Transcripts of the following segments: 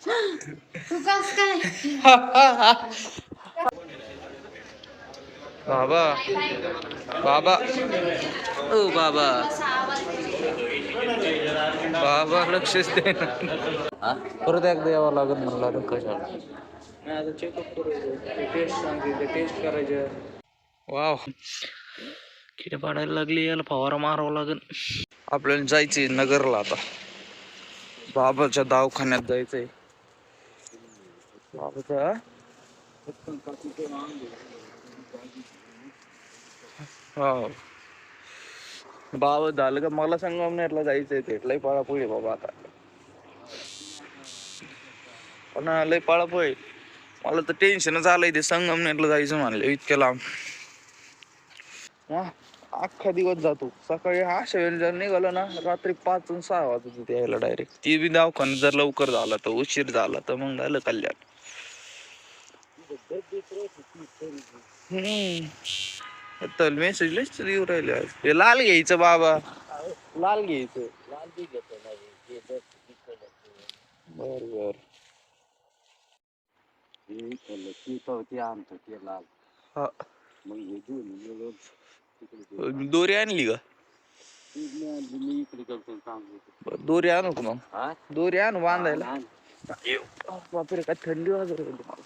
तू कस काय बाबा बाबा ओ बाबा बाबा लक्षच दे ना. परत एकदा यावं लागत म्हणलं कशाला नाही आता चेकअप करायचं टेस्ट सांगितले टेस्ट करायचे. वाव किती पाडायला लागली याला फवारा मारावा लागेल. आपल्याला जायचंय नगरला आता बाबाच्या दवाखान्यात जायचंय. बाबाच्या हो बाबा झालं का मला संगमनेरला जायचंय ते लय पळापळी बाबा आता पण लय पळापळी. मला तर टेन्शनच आलंय ते संगमनेरला जायचं म्हणलं इतक्या लांब. हा अख्खा दिवस जातो. सकाळी अशा वेळेला जर निघालो ना रात्री 5 आणि 6 वाजत होते यायला डायरेक्ट. ती बी दवाखाना जर लवकर झाला तर उशीर झाला तर मग झालं कल्याण. तर मेसेज लिस्ट येऊ राहिले. हे लाल घ्यायचं बाबा लाल घ्यायचं. बर बर हा दोरी आणली का? दोरी आणू का मग? दोरी आणू बांधायला. बापरे काय थंडी वाजत होती मला.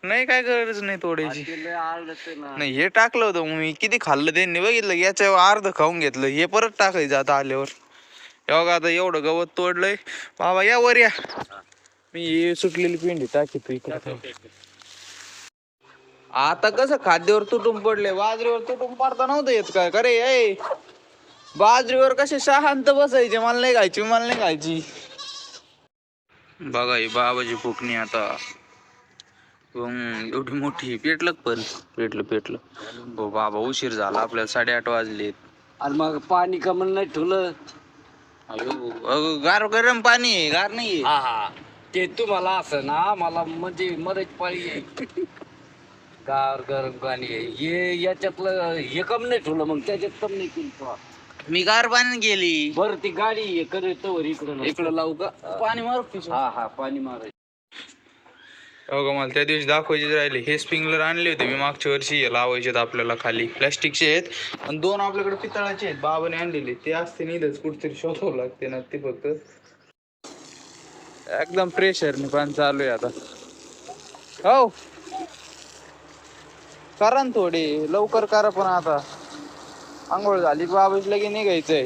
नाही काय गरज नाही तोडायची. नाही हे टाकलं होतं मी किती खाल्लं त्यांनी बघितलं याच्यावर अर्ध खाऊन घेतलं. हे परत टाकायचं आता आल्यावर. बघा आता एवढं गवत तोडलंय. बाबा या वर या. मी सुटलेली पेंडी टाकीतो इकडे. आता कसं खाद्यावर तुटून पडले बाजरीवर तुटून पडता नव्हतं येत काय करे ए बाजरीवर कसे शांत बसायचे मला नाही खायची मला नाही खायची. बघा ही बाबाची फुकणी आता एवढी मोठी पेटलं पण पेटलं हो बाबा उशीर झाला आपल्याला 8:30 वाजले. आणि मग पाणी कमल नाही ठेवलं. अयो गार गरम पाणी गार नाही. हा हा ते तुम्हाला असं ना मला म्हणजे मदत पाळी आहे. गार गरम पाणी आहे हे याच्यातलं हे कम नाही ठेवलं मग त्याच्यात कम नाही केलं. मी गार पाणी गेली बरं ती गाडी हे करत इकडं लावू का पाणी मारू. हा हा पाणी मारायचं. हो मला त्या दिवशी दाखवायचे राहिले. हे स्प्रिंकलर आणले होते मी मागच्या वर्षी. हे लावायचे आपल्याला खाली प्लॅस्टिकचे आहेत आणि 2 आपल्याकडे पितळाचे आहेत बाबाने आणलेले. ते असते नाही कुठतरी शोधावं लागते ना ते फक्त एकदम प्रेशरने पाणी चालू आहे आता. हो करा ना थोडी लवकर करा पण आता आंघोळ झाली बाबाच लगे निघायचंय.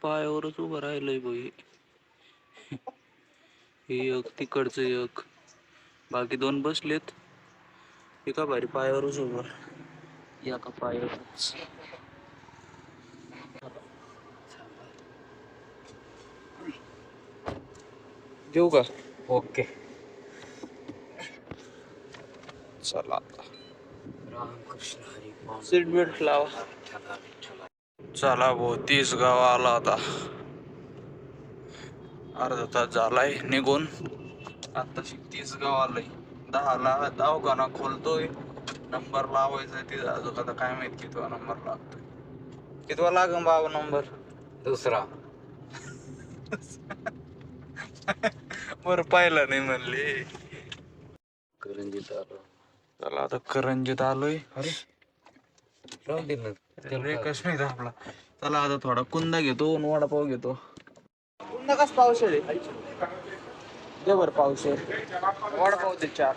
पायावरच उभं राहिलंय बाई. हे एक तिकडचं एक बाकी 2 बसलेत. एका भारी पायावरच उभं या का पायावरच. देऊ का? ओके चला आता रामकृष्ण हरी. सीट बेल्ट लावा. चला भाऊ 30 गाव आला आता. अर्धा तास झालाय निघून. आता 30 गाव आलंय. 10ला दवाखाना खोलतोय. नंबर लावायचा तिथं अजून आता काय माहित कितवा नंबर लागतोय. कितवा लागन बाबा नंबर? दुसरा. बरं पाहिला नाही म्हणले. करंजीत आलो. चला आता करंजीत आलोय. अरे राहून दे ना. रेकच नाही आपला. चला आता थोडा कुंदा घेतो आणि वडापाव घेतो. कुंदा कस पावशेर आहे? दे बरं पावशेर. वडापाव दे 4.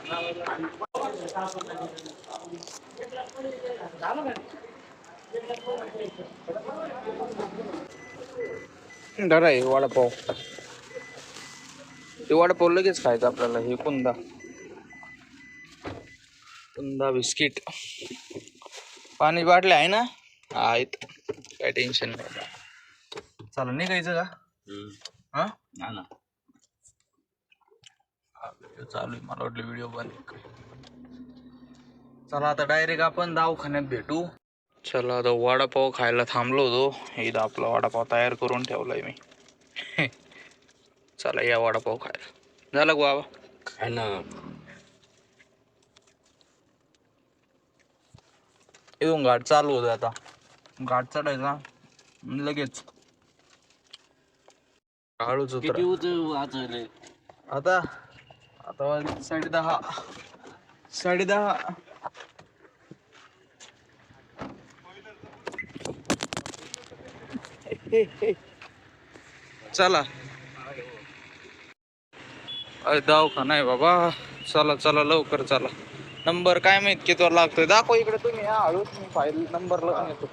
धरा आहे वडापाव. ते वडापाव लगेच खायचं आपल्याला. हे कुंदा बिस्किट पाणी बाटले आहे ना? आहेत काय टेन्शन नाही. चला निघायचं का? हा ना चालू आहे. मला वाटलं व्हिडिओ बंद. चला आता डायरेक्ट आपण दवाखान्यात भेटू. चला आता वडापाव खायला थांबलो होतो. इथं आपला वडापाव तयार करून ठेवलाय मी. चला या वडापाव खायला. झालं का बाबा? काय ना इथून घाट चालू होतं आता. घाट चढायचा लगेच हळूच उतरा. किती वाजले? आता आता वाजले 10:30. 10:30. चला अरे दवाखाना आहे बाबा. चला चला लवकर चला. नंबर काय माहित किती लागतोय. दाखव इकडे तुम्ही. या हळूच मी फाईल नंबर घेतो.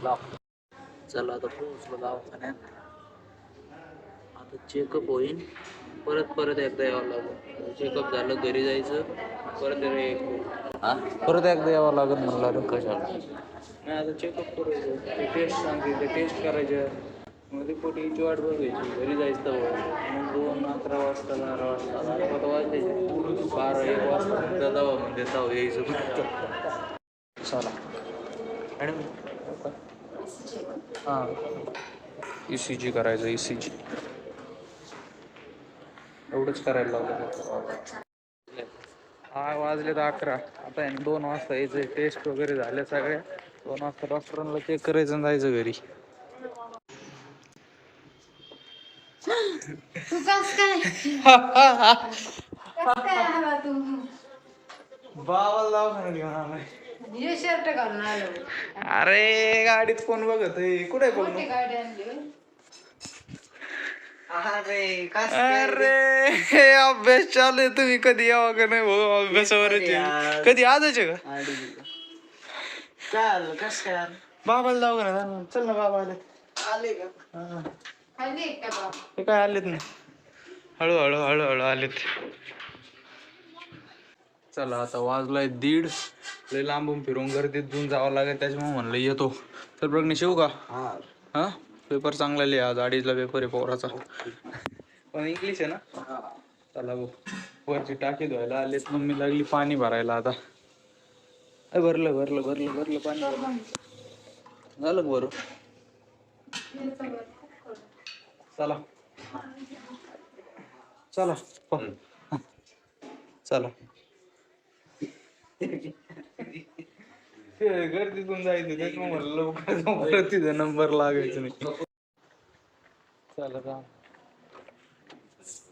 चला आता पोहोचलो दवाखान्यात. आता चेकअप होईल. परत एकदा यावं लागेल. चेकअप झालं घरी जायचं. परत एकदा यावं लागेल म्हणलं. कशाला नाही आता चेकअप करायचं. टेस्ट सांगितलं टेस्ट करायचं. मग रिपोर्ट यायची वाट बघायची. घरी जायचं तर मग 2, 11 वाजता 12 वाजता 12 वाजले 12, 1 वाजता दवा म्हणजे जाऊ यायचं. चला मॅडम हां ECG करायचं. ECG एवढंच करायला लावलं. वाजले 11. आता 2 वाजता यायचं. टेस्ट वगैरे झाल्या सगळ्या. 2 वाजता डॉक्टरांना चेक करायचं आणि जायचं घरी. तू कस काय आला तू? बाबाला दवाखान्यात घेऊन आलाय. हे शर्ट घालून आलो. अरे गाडीत कोण बघत कुठे कोण? मोठी गाडी आणली होय. अरे हे अभ्यास चालू आहे. तुम्ही कधी यावं का नाही भाऊ अभ्यासावरच कधी आजच का? कस काय बाबाला दवाखान्यात चल ना. बाबा आले का? खाली एक का बाबा? हे काय आलेत ना. हळूहळू आलेत. चला आता वाजलाय 1:30. लय लांबून फिरून गर्दीतून जावं लागेल. त्याच्यामुळे म्हणलं येतो. तर प्रज्ञेश येऊ का? हा पेपर चांगला लिहा. आज 2:30ला पेपर आहे पोराचा. पण इंग्लिश आहे ना. चला भाऊ वरची टाकी धुवायला आलेत. मम्मी लागली पाणी भरायला. आता भरलं पाणी. झालं बरं. चला गर्दीतून जायचं. त्याच्यामुळे म्हणलं लवकर तिथं नंबर लागायचं नाही. चला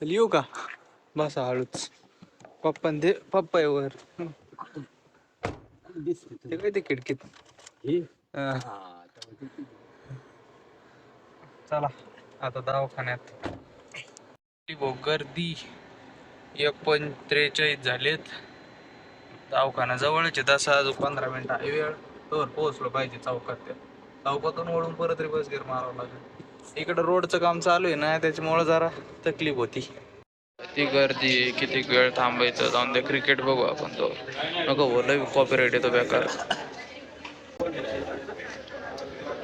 येऊ का? बसा हळूच. पप्पा आहे वर. ते काय ते खिडकीत. चला आता दवाखान्यात. गर्दी 1:43 झालेत. दवाखाना जवळच आहे. 10-15 मिनिटं आहे वेळ. तर पोहोचलो पाहिजे चौकात. चौकातून वळून परत रिवर्स गिअर मारावं लागेल. इकडं रोडचं काम चालू आहे ना. त्याच्यामुळे जरा तकलीफ होती. किती गर्दी आहे. किती वेळ थांबायचं. जाऊन दे क्रिकेट बघू आपण. तो नको बोल कॉपीराईट येतो बेकार.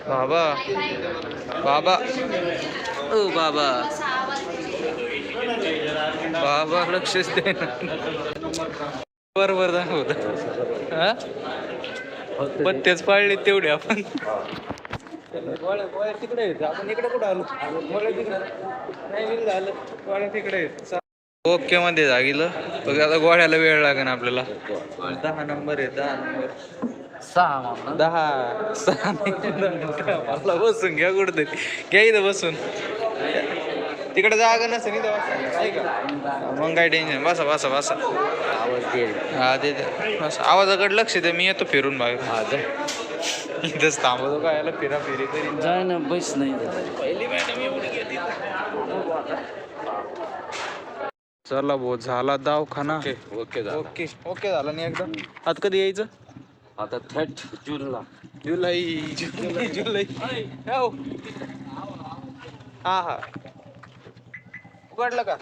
बाबा ओ बाबा लक्षच दे ना. बरोबर दाखवत. पत्तेच पाळले तेवढे आपण. तिकडे येत. आपण इकडे कुठं आलो? तिकडे नाही झालं. गोळ्या तिकडे येत. ओके मध्ये जागील. बघ आता गोळ्याला वेळ लागेल आपल्याला. 10 नंबर आहे. 10 नंबर 6 मला बसून घ्या कुठतरी. घ्या इथं बसून. तिकडे जागा नसेल इथं. मग काय टेन्शन. बसा. हा दे बस. आवाजाकडे लक्ष दे. मी येतो फिरून बाहेर. इथंच थांबवतो. काय याला फिरी करी जाय ना. बस नाही. पहिली मॅडम एवढी गेली. चला भाऊ झाला दवाखाना. ओके झाला नाही एकदम. आता कधी यायचं? आता 3 जूनला. जुलै. हा उघडलं का?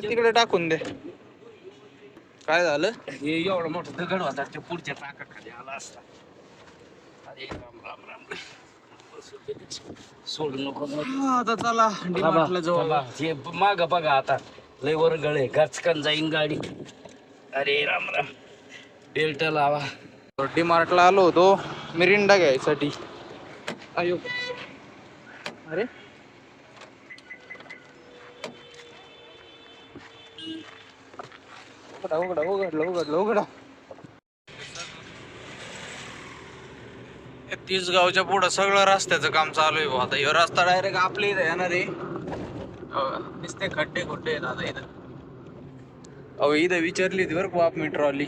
तिकडे टाकून दे. काय झालं? हे एवढं मोठं दगड होता. ते पुढच्या टाकाखाली आला असता. अरे राम. सोडू नको. आता चला डीमार्टला जाऊ. हे माग बघा आता. लय वर गळे गचकन जाईन गाडी. अरे राम. बेल्ट लावा. डीमार्टला आलो होतो मिरिंडा घ्यायसाठी. अयो अरे उघडा. तिसगावच्या पुढं सगळं रस्त्याचं काम चालू आहे भाऊ. आता ह्यो रस्ता डायरेक्ट आपल्या इथं येणार आहे. नुसते खड्डे खुड्डे आहेत आता इथं. अहो इथं विचारली होती बरं बाप मी ट्रॉली,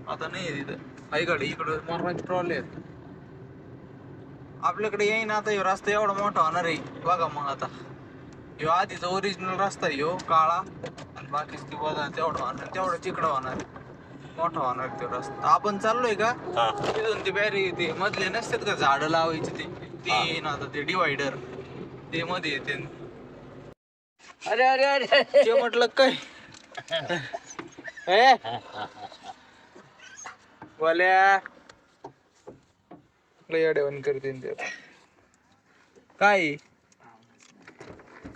आता नाही आहे तिथं. आईकडे इकडं मरणाची ट्रॉली आहेत. आपल्याकडे येईन आता ह्यो रस्ता एवढा मोठा होणार आहे बघा. मग आता ह्यो आधीचा ओरिजिनल रस्ता आहे ह्यो काळा, आणि बाकीच ती बघा तेवढा होणार, तेवढा चिकडा होणार, मोठा होणार तो रस्ता. आपण चाललोय का तिथून ते बॅरी ते मधले नसतात का झाडं लावायचे ते ना आता ते डिवायडर ते मध्ये येते. अरे अरे अरे ते म्हटलं काय बोल्या अडवण करते ते. काय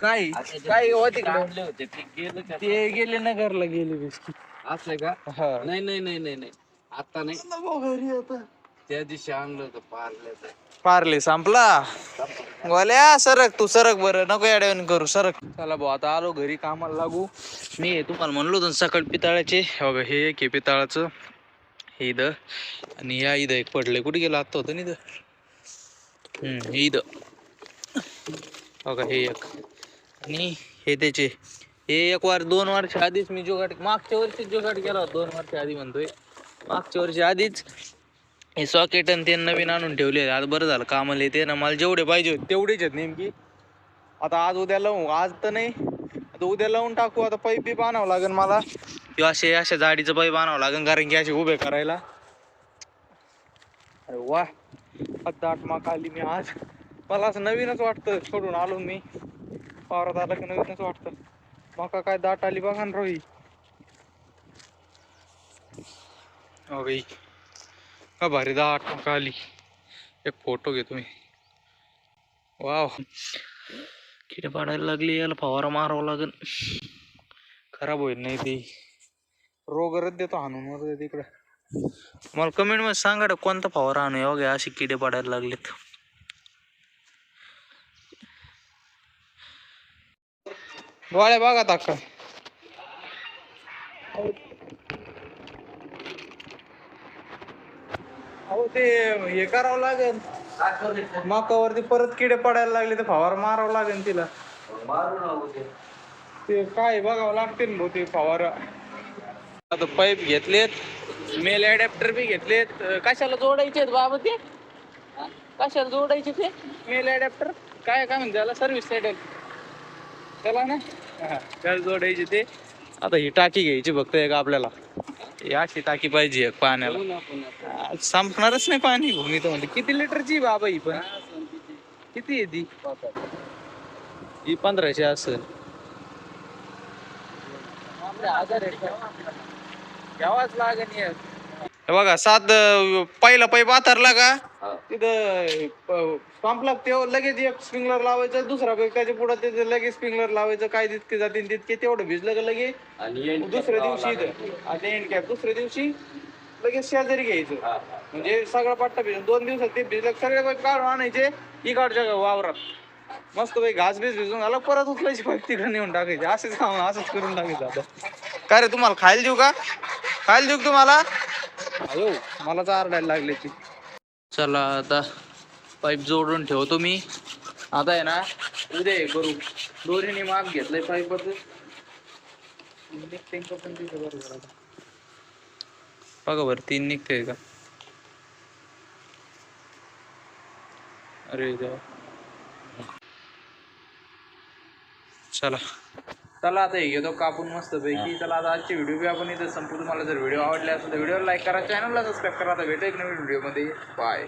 काय काय होते का आणले होते ते गेलं का? ते गेले नगरला गेले बिस्किट. असं का? हा नाही नाही नाही नाही नाही आता नाही. घरी आता त्या दिवशी आणलं होतं पार्ल्याचं. पार्ले संपला. गोल्या सरक तू सरक बरं, नको अडवण करू सरक. चला भाऊ आता आलो घरी, कामाला लागू. मी तुम्हाला म्हणलो होतो सकाळ पिताळाचे बघा, हे एक हे पिताळाचं हे इथं, आणि या इथं एक पडले. कुठे गेलं आता होतं ना इथं. हे इथं बघा हे एक, आणि हे त्याचे हे एक 2 वर्ष आधीच मी जोगाट, मागच्या वर्षी जोगाट केला होता. 2 वर्ष आधी म्हणतोय, मागच्या वर्षी आधीच हे सॉकेट आणि ते नवीन आणून ठेवले. आज बरं झालं कामाला येते ना, मला जेवढे पाहिजे होते तेवढेच आहेत नेमकी. आता आज उद्या लावू, आज तर नाही आता उद्या लावून टाकू. आता पाईप बी आणावं लागेल मला, किंवा अशा जाडीचं पाईप आणावं लागेल, कारण की असे उभे करायला. अरे वा दाट माक आली मी आज. मला असं नवीनच वाटतं, सोडून आलो मी पावरात आलं की नवीनच वाटतं. मका काय दाट आली बघा ना रोही. हो बाई का भारी दाट मका आली. एक फोटो घेतो मी. वाव किती पाडायला लागली, याला फवारा मारावा लागेल, खराब होईल नाही ती. रोगरच देतो हाणून वर तिकडे. मला कमेंट मध्ये सांगा कोणता फवारा आणू. एवढे असे किडे पाडायला लागलेत. गोळ्या बघा टाका. अहो ते हे करावं लागेल, मकावरती परत किडे पडायला लागले तर फवारा मारावं लागेल तिला. मारू ना उद्या. ते काय बघावं लागतील भाऊ ते फवारा. आता पाईप घेतलेत, मेल ॲडॅप्टर बी घेतलेत. कशाला जोडायचे आहेत बाबा ते, कशाला जोडायचे ते मेल ॲडॅप्टर? काय काय म्हणते त्याला, सर्व्हिस सेटल त्याला ना, त्याला जोडायचे ते. आता ही टाकी घ्यायची फक्त एक आपल्याला, अशी टाकी पाहिजे एक पाण्याला. संपणारच नाही पाणी भूमी तर म्हणते. किती लिटरची बाबा ही पण, किती आहे ती? ही 1500 असेल. घ्यावाच लागेल. हे बघा पहिला पाईप आथरला का तिथं पंप लागते, लगेच एक स्प्रिंकलर लावायचं, दुसरा पाईप त्याच्या पुढे ते लगेच स्प्रिंकलर लावायचं. काय तितके जातील तितके, तेवढं भिजलं का लगेच दुसऱ्या दिवशी इथं आता एंड कॅप, दुसऱ्या दिवशी लगेच शेजारी घ्यायचं. म्हणजे सगळा पट्टा भिजून 2 दिवसात ते भिजलं. सगळे पाईप काढून आणायचे इकडच्या वावरात, मस्त भाई घास बीस भिजून झाला, परत उचलायची पाईप तिकडे नेऊन टाकायचे. असंच काम, असंच करून टाकायचं. आता काय रे तुम्हाला खायला देऊ का, खायला देऊ तुम्हाला? अयो मलाच आरडायला लागले ती. चला आता पाईप जोडून ठेवतो मी. आता आहे ना उद्या हे करू, दोरीने माप घेतलंय पाईपाचं. बघा बरं 3 निघते का? अरे देवा. चला आता हे घेतो कापून मस्त पैकी. चला आता आजची व्हिडिओ बी आपण इथं संपू. तुम्हाला जर व्हिडिओ आवडले असेल तर व्हिडिओला लाईक करा, चॅनलला सबस्क्राईब करा. आता भेटू एक नवीन व्हिडिओमध्ये. बाय.